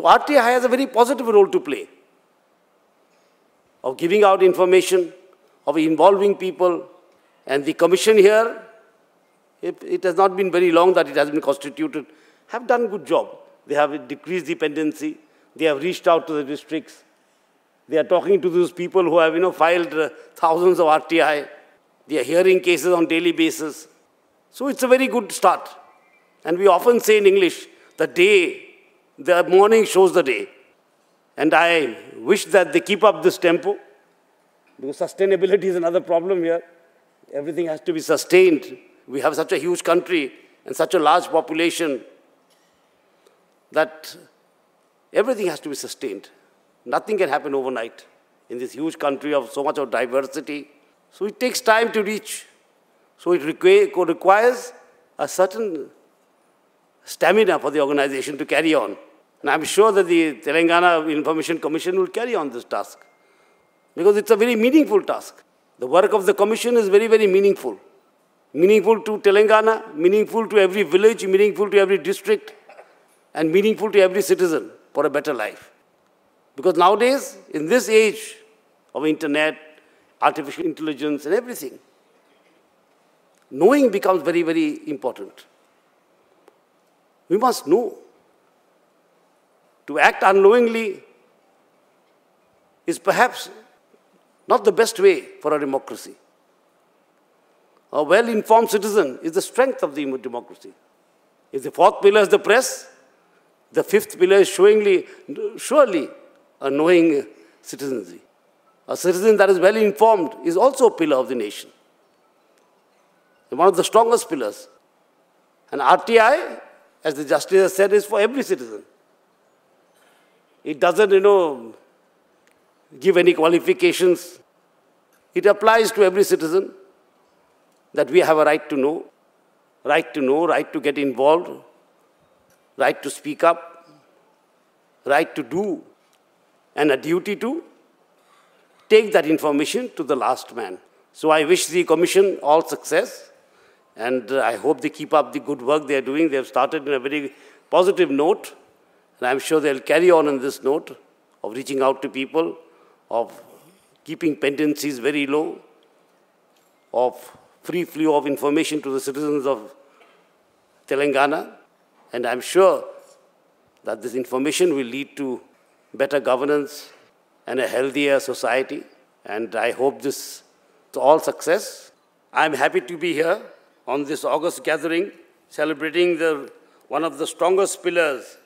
RTI has a very positive role to play of giving out information, of involving people. And the commission here, it has not been very long that it has been constituted, have done a good job. They have decreased dependency. They have reached out to the districts. They are talking to those people who have, filed thousands of RTI. They are hearing cases on daily basis. So it's a very good start. And we often say in English, the morning shows the day. And I wish that they keep up this tempo, because sustainability is another problem here. Everything has to be sustained. We have such a huge country and such a large population that everything has to be sustained. Nothing can happen overnight in this huge country of so much of diversity. So it takes time to reach. So it requires a certain stamina for the organization to carry on. And I'm sure that the Telangana Information Commission will carry on this task, because it's a very meaningful task. The work of the commission is very, very meaningful. Meaningful to Telangana, meaningful to every village, meaningful to every district, and meaningful to every citizen for a better life. Because nowadays, in this age of internet, artificial intelligence and everything, knowing becomes very, very important. We must know. To act unknowingly is perhaps not the best way for a democracy. A well-informed citizen is the strength of the democracy. If the fourth pillar is the press, the fifth pillar is surely a knowing citizenry. A citizen that is well-informed is also a pillar of the nation. And one of the strongest pillars. And RTI, as the Justice has said, is for every citizen. It doesn't, give any qualifications. It applies to every citizen that we have a right to know, right to get involved, right to speak up, right to do, and a duty to take that information to the last man. So I wish the Commission all success, and I hope they keep up the good work they are doing. They have started in a very positive note, and I'm sure they'll carry on in this note of reaching out to people, of keeping pendencies very low, of free flow of information to the citizens of Telangana. And I'm sure that this information will lead to better governance and a healthier society. And I hope this is all success. I'm happy to be here on this August gathering, celebrating one of the strongest pillars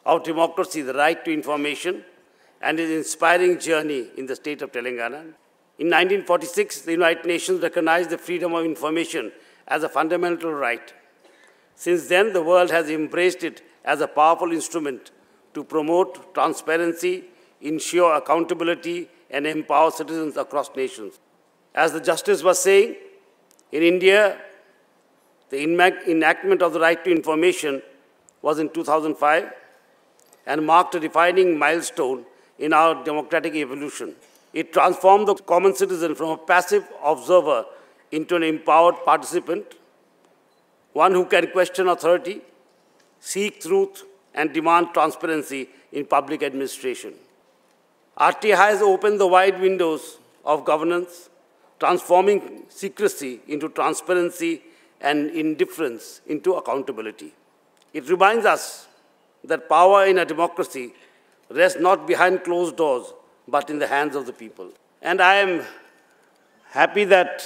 of democracy, the right to information, and its inspiring journey in the state of Telangana. In 1946, the United Nations recognized the freedom of information as a fundamental right. Since then, the world has embraced it as a powerful instrument to promote transparency, ensure accountability, and empower citizens across nations. As the Justice was saying, in India, the enactment of the right to information was in 2005 and marked a defining milestone in our democratic evolution. It transformed the common citizen from a passive observer into an empowered participant, one who can question authority, seek truth, and demand transparency in public administration. RTI has opened the wide windows of governance, transforming secrecy into transparency and indifference into accountability. It reminds us that power in a democracy rests not behind closed doors, but in the hands of the people. And I am happy that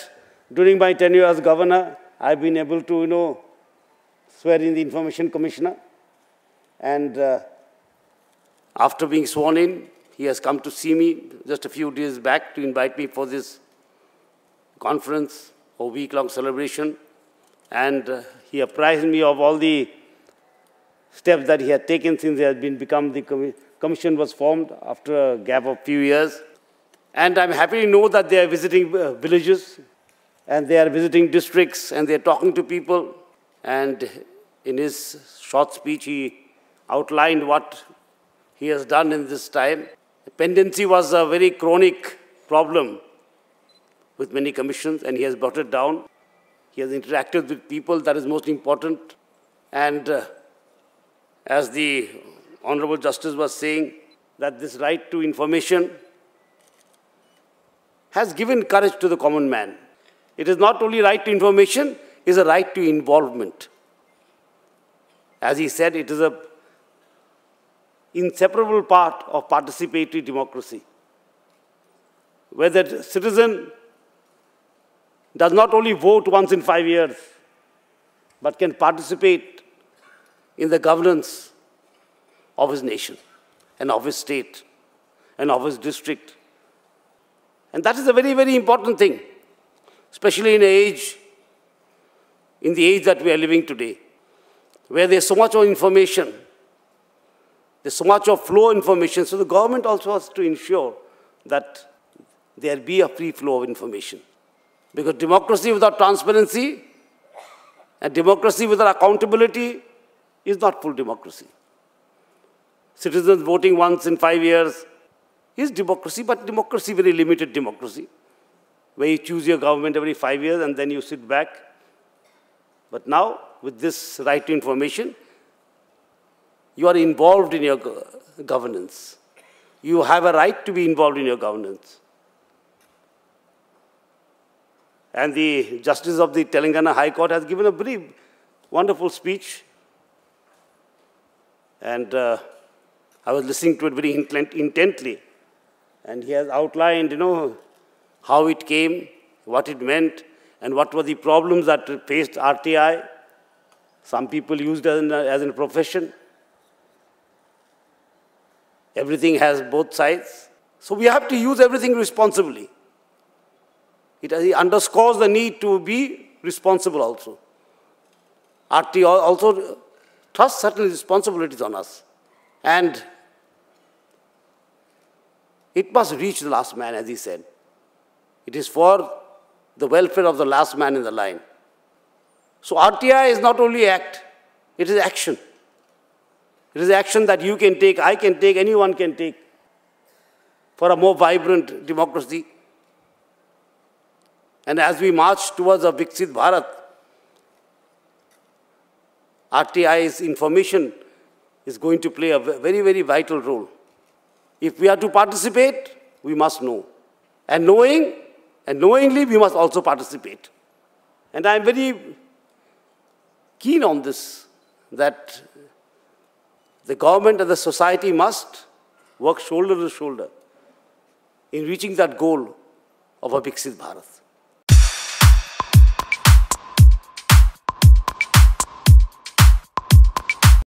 during my tenure as governor, I've been able to, swear in the Information Commissioner. And after being sworn in, he has come to see me just a few days back to invite me for this conference, a week-long celebration. And he apprised me of all the steps that he had taken since he had become the commission was formed after a gap of few years. And I'm happy to know that they are visiting villages, and they are visiting districts, and they are talking to people. And in his short speech, he outlined what he has done in this time. Pendency was a very chronic problem with many commissions, and he has brought it down. He has interacted with people, that is most important. And as the Honorable Justice was saying that this right to information has given courage to the common man. It is not only right to information, it is a right to involvement. As he said, it is an inseparable part of participatory democracy, where the citizen does not only vote once in 5 years, but can participate in the governance of his nation and of his state and of his district. And that is a very, very important thing, especially in the age that we are living today, where there's so much of information, there's so much of flow of information. So the government also has to ensure that there be a free flow of information. Because democracy without transparency and democracy without accountability is not full democracy. Citizens voting once in 5 years is democracy, but democracy, very limited democracy, where you choose your government every 5 years and then you sit back. But now, with this right to information, you are involved in your governance. You have a right to be involved in your governance. And the Justice of the Telangana High Court has given a very wonderful speech. And I was listening to it very intently. And he has outlined, how it came, what it meant, and what were the problems that faced RTI. Some people used it as a profession. Everything has both sides. So we have to use everything responsibly. It underscores the need to be responsible also. RTI also trusts certain responsibilities on us. And it must reach the last man, as he said. It is for the welfare of the last man in the line. So RTI is not only act, it is action. It is action that you can take, I can take, anyone can take for a more vibrant democracy. And as we march towards a Viksit Bharat, RTI's information is going to play a very, very vital role. If we are to participate, we must know. And knowingly, we must also participate. And I'm very keen on this, that the government and the society must work shoulder to shoulder in reaching that goal of a Viksit Bharat.